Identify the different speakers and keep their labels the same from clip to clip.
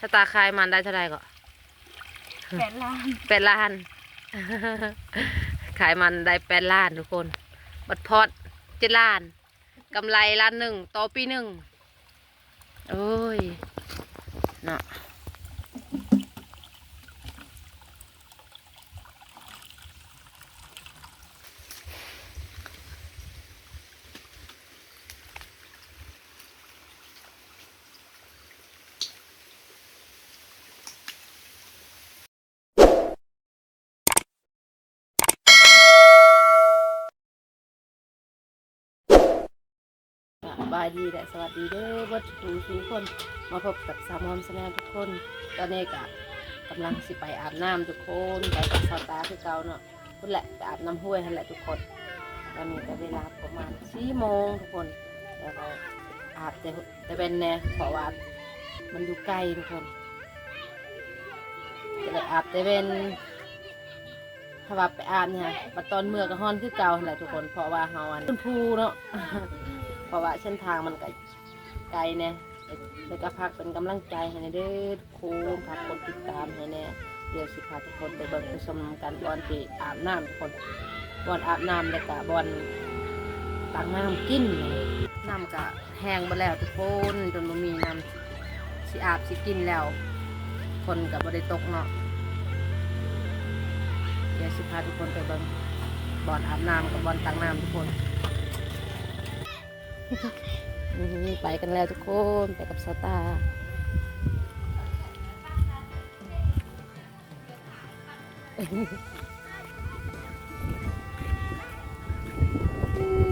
Speaker 1: ถ้าตาคายมันได้เท่าไรก็
Speaker 2: 8 ล้าน
Speaker 1: 8 ล้านขายมันได้8 ล้านทุกคนบัดพอด7 ล้านกำไร1 ล้านต่อปี1โอ้ยเนาะบายดีและสวัสดีเด้อวัดทุกคนมาพบกับสามอมสแนลทุกคนตอนนี้ก็กำลังสิไปอาบน้ำทุกคนไปกับสาวตาคือเก่าเนาะพุ่นแหละไปอาบน้ำห้วยนั่นแหละทุกคนตอนนี้ก็เวลาประมาณ4 โมงทุกคนแล้วก็อาบแต่เป็นแน่เพราะว่ามันอยู่ไกลทุกคนก็เลยอาบแต่เป็นถ้าว่าไปอาบเนี่ยมาตอนเมื่อก็ฮ้อนคือเก่านั่นแหละทุกคนเพราะว่าเฮาอันขึ้นภูเนาะ เพราะว่าเส้นทางมันไกลเนี่ยแล้วก็พักเป็นกำลังใจให้ในเด้อทุกคนพักกดติดตามให้แน่เดี๋ยวสิพาทุกคนไปเบิ่งไปชมกันบอนที่อาบน้ำทุกคนบอนอาบน้ำแล้วก็บอนตักน้ำกินน้ำก็แห้งไปแล้วทุกคนจนบ่มีน้ำสิอาบสิกินแล้วคนก็บ่ได้ตกเนาะเดี๋ยวสิพาทุกคนไปเบิ่งบอนอาบน้ำกับบอนตักน้ำทุกคนไปกันแล้วทุกคนไปกับสตาร์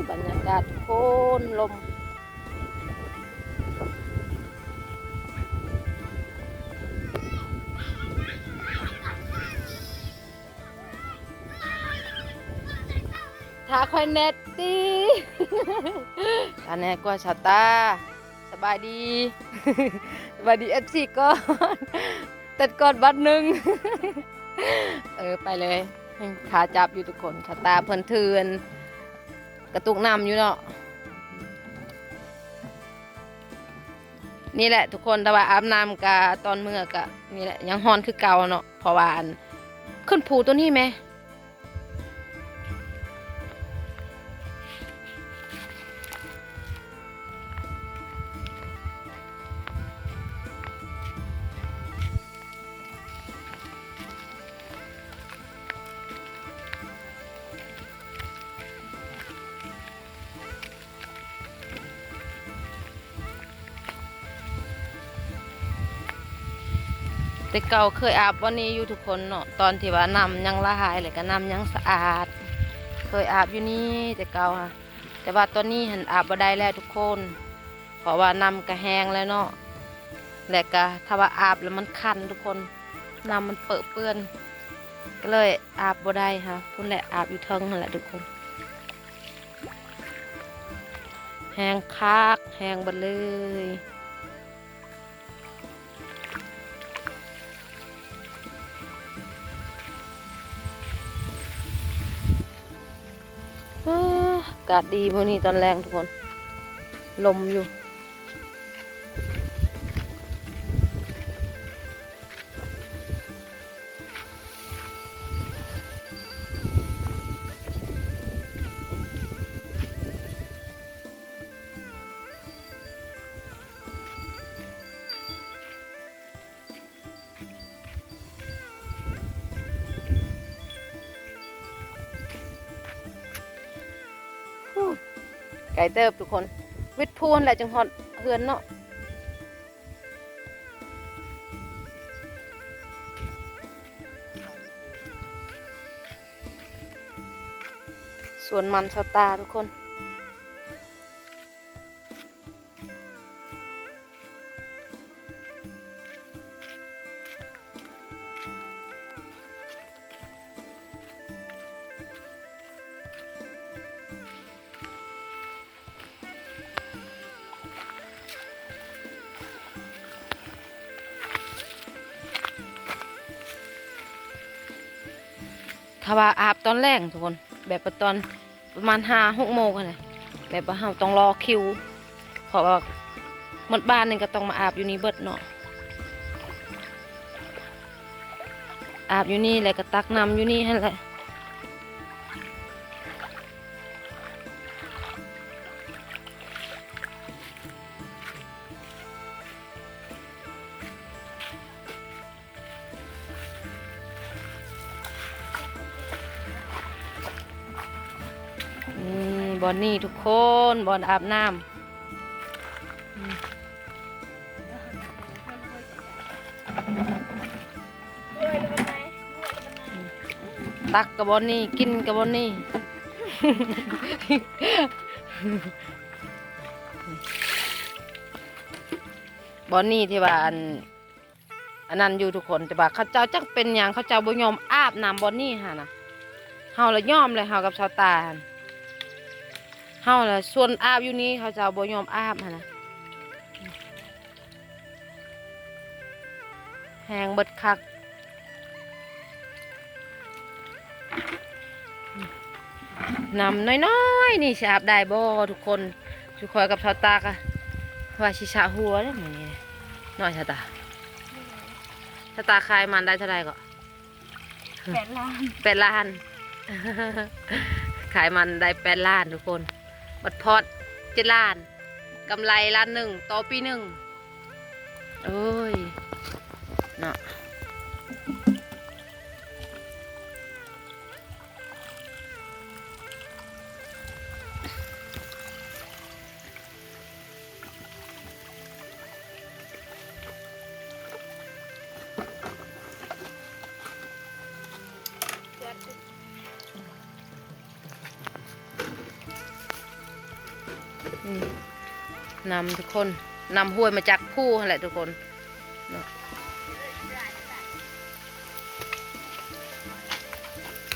Speaker 1: บรรยากาศทุกคนลมถ้าคอยเน็ตตีอันนี้ก็ชาตาสบายดีสบายดีFCก่อนตัดก่อนบัดหนึ่งไปเลยขาจับอยู่ทุกคนชาตาเพิ่นเทือนกระตุกน้ำอยู่เนาะนี่แหละทุกคนแต่ว่าอาบน้ำกะตอนเมื่อกะนี่แหละยังฮอนคือเก่าเนาะเพราะว่าขึ้นภูตัวนี้ไหมแต่เก่าเคยอาบวันนี้อยู่ทุกคนเนาะตอนที่ว่าน้ำยังละลายเลยก็น้ำยังสะอาดเคยอาบอยู่นี่แต่เก่าค่ะแต่ว่าตอนนี้เห็นอาบบ่ได้แล้วทุกคนเพราะว่าน้ำก็แห้งแล้วเนาะและก็ถ้าว่าอาบแล้วมันคันทุกคนน้ำมันเปื้อนก็เลยอาบบ่ได้ค่ะพุ่นแหละอาบอยู่เทิงนั่นแหละทุกคนแห้งคักแห้งบัดเลยอากาศดีวันนี้ตอนแรงทุกคนลมอยู่ไก่เติบทุกคนวิทพูนแหละจังหอดเฮือนเนาะส่วนมันสตาทุกคนถ้าว่าอาบตอนแรกทุกคนแบบตอนประมาณ5-6 โมงกันเลยแบบว่าเราต้องรอคิวเพราะว่าหมดบ้านนึงก็ต้องมาอาบอยู่นี่เบิดเนาะ อาบอยู่นี่แหละก็ตักน้ำอยู่นี่นั่นแหละบอนนี่ทุกคนบอนอาบน้ำตักกับบอนนี่กินกับบอนนี่ บอนนี่ที่ว่าอันนั้นอยู่ทุกคนแต่ว่าเขาเจ้าจักเป็นอย่างเขาเจ้าบ่ยอมอาบน้ำบอนนี่ฮะนะเฮาละยอมเลยเฮากับชาวตาหั่นเฮาละส่วนอาบอยู่นี่เขาเจ้าบ่ยอมอาบฮะนะแหงเบิดคักน้ำน้อยๆนี่สิอาบได้บ่ทุกคนทุกคนกับชาวตากะว่าชิชาหัวเลยมันนี่น้อยชาวตาชาวตาขายมันได้เท่าไหร่ก็
Speaker 2: 8 ล้าน
Speaker 1: 8 ล้าน ขายมันได้8 ล้านทุกคนบัดพอด7 ล้านกำไร1 ล้านต่อปี1โอ้ยเนาะนำทุกคนนำห้วยมาจากผู้นั่นแหละทุกคนเนาะ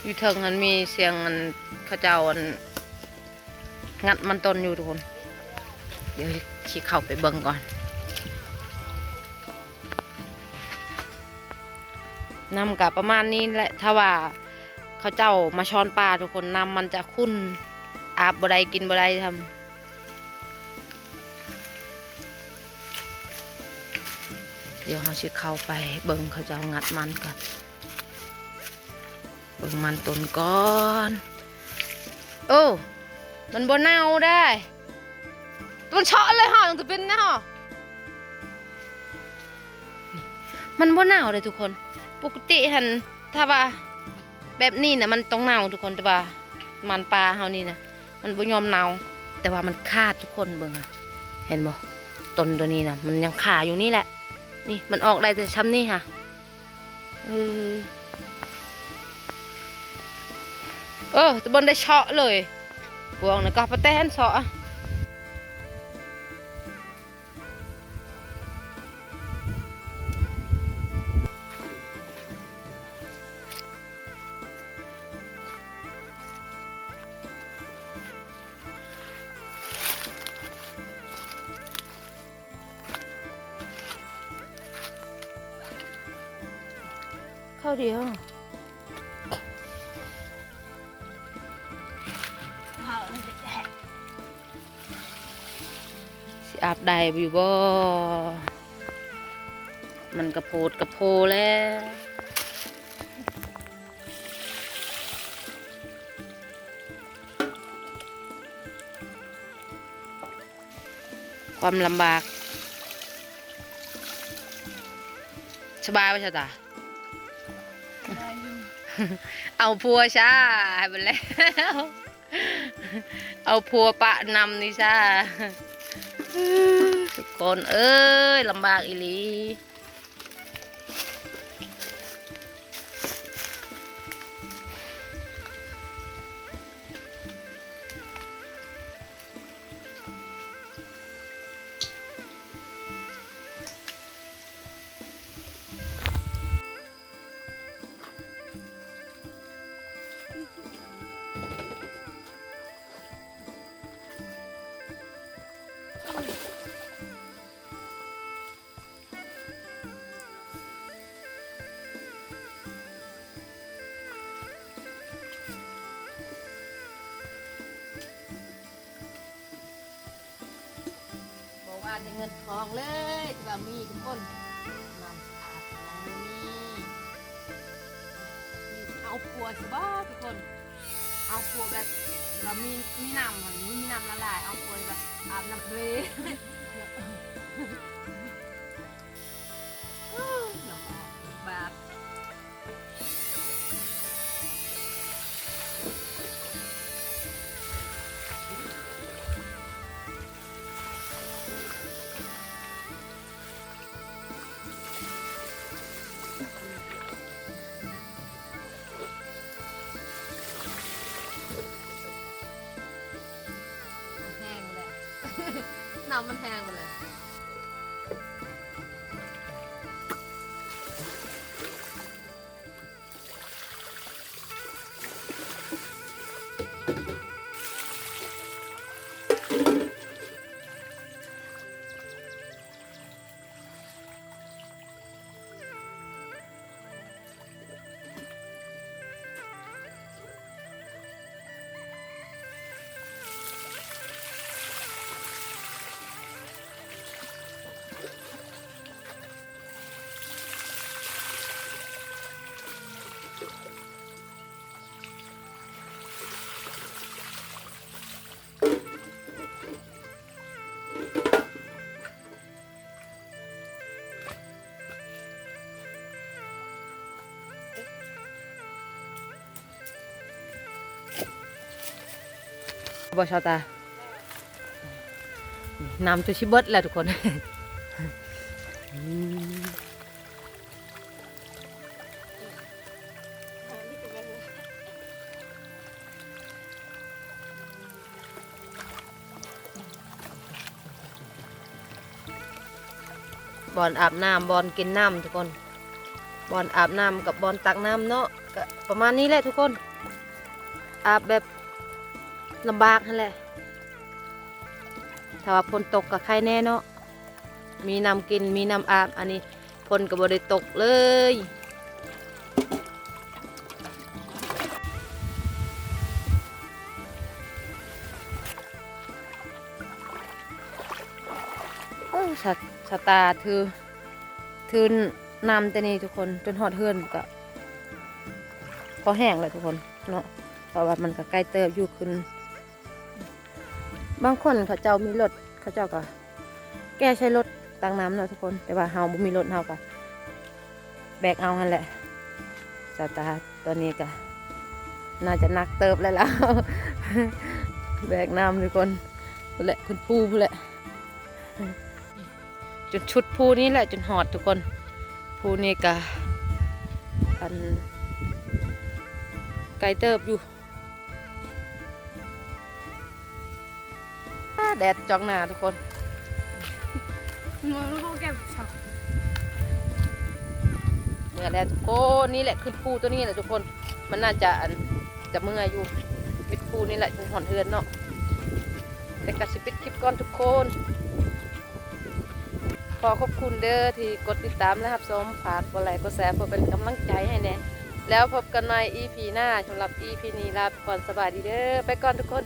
Speaker 1: อยู่เทิงมันมีเสียงมันเขาเจ้างัดมันต้นอยู่ทุกคนเดี๋ยวชี้เข้าไปเบิ่งก่อนนำกับประมาณนี้แหละถ้าว่าเขาเจ้ามาช้อนปลาทุกคนนำมันจะขุ่นอาบบ่ได้กินบ่ได้ทำเดี๋ยวเราจะเข้าไปเบิ่งเขาจะงัดมันก่อนเบิ่งมันต้นก่อนโอ้มันบ่เน่าได้มันเฉาะเลยห่อต้องเป็นนะห่อมันบ่เน่าเลยทุกคนปกติหันถ้าว่าแบบนี้นะมันต้องเน่าทุกคนแต่ว่ามันปลาเฮานี่นะมันบ่ยอมเน่าแต่ว่ามันขาดทุกคนเบิ่งเห็นบ่ต้นตัวนี้นะมันยังขาอยู่นี่แหละนี่มันออกได้แต่ช้ำนี่ค่ะตะบนได้เฉาะเลยพวงนะก็ปะแตนเฉาะข้าวเดียวสิอาบได้อยู่บ่มันกระโพดกระโพแล้วความลำบากสบายไหมชะตาเอาพัวช้าไปแล้วเอาพัวปะนำนี่ช้าทุกคนเอ้ยลำบากอีหลีว่าได้เงินทองเลยจะมีทุกคนนำสะอาดยังมี กลัวสิบ่ทุกคนเอากลัวแบบเรามีน้ำอย่างนี้มีน้ำละลายเอากลัวแบบอาบน้ำทะเลแบบ แห้งเลย น้ำมันแห้งหมดเลยบอชาวตาน้ำตัวชิเบิดแล้วทุกคน บอนอาบน้ำบอนกินน้ำทุกคนบอนอาบน้ำกับบอนตักน้ำเนาะก็ประมาณนี้แหละทุกคนอาบแบบลำบากนั่นแหละถ้าว่าฝนตกกับใครแน่เนาะมีน้ำกินมีน้ำอาบอันนี้ฝนก็บ่ได้ตกเลยสตาร์ถือน้ำแต่นี่ทุกคนจนหอดเฮือนก็พอแห้งเลยทุกคนเนาะเพราะว่ามันก็ใกล้เติบอยู่ขึ้นบางคนเขาเจ้ามีรถเขาเจ้าก็แก้ใช้รถตักน้ำเนาะทุกคนแต่ว่าเฮาบ่มีรถเฮาก็แบกเอาหั่นแหละสตาร์ตัวนี้ก็น่าจะหนักเติบแล้วล่ะ แบกน้ำทุกคนพูดแหละคุณปูพูดแหละจนชุดภูนี้แหละจนหอดทุกคนภูนี้ก็อันไกลเติบอยู่แดดจ้องหน้าทุกคน
Speaker 2: มันก็เก็บช็อต
Speaker 1: เมื่อแล้วทุกคนนี่แหละขึ้นภูตัวนี้แหละทุกคนมันน่าจะจะเมื่อยอยู่ปิดภูนี่แหละจนหอนเฮือนเนาะแต่กัสิปิดคลิปก่อนทุกคนขอขอบคุณเด้อที่กดติดตามนะครับชมฝากกดไลค์กดแชร์เพื่อเป็นกำลังใจให้แน่แล้วพบกันใน EP หน้าสำหรับ EP นี้ลาไปก่อนสบายดีเด้อไปก่อนทุกคน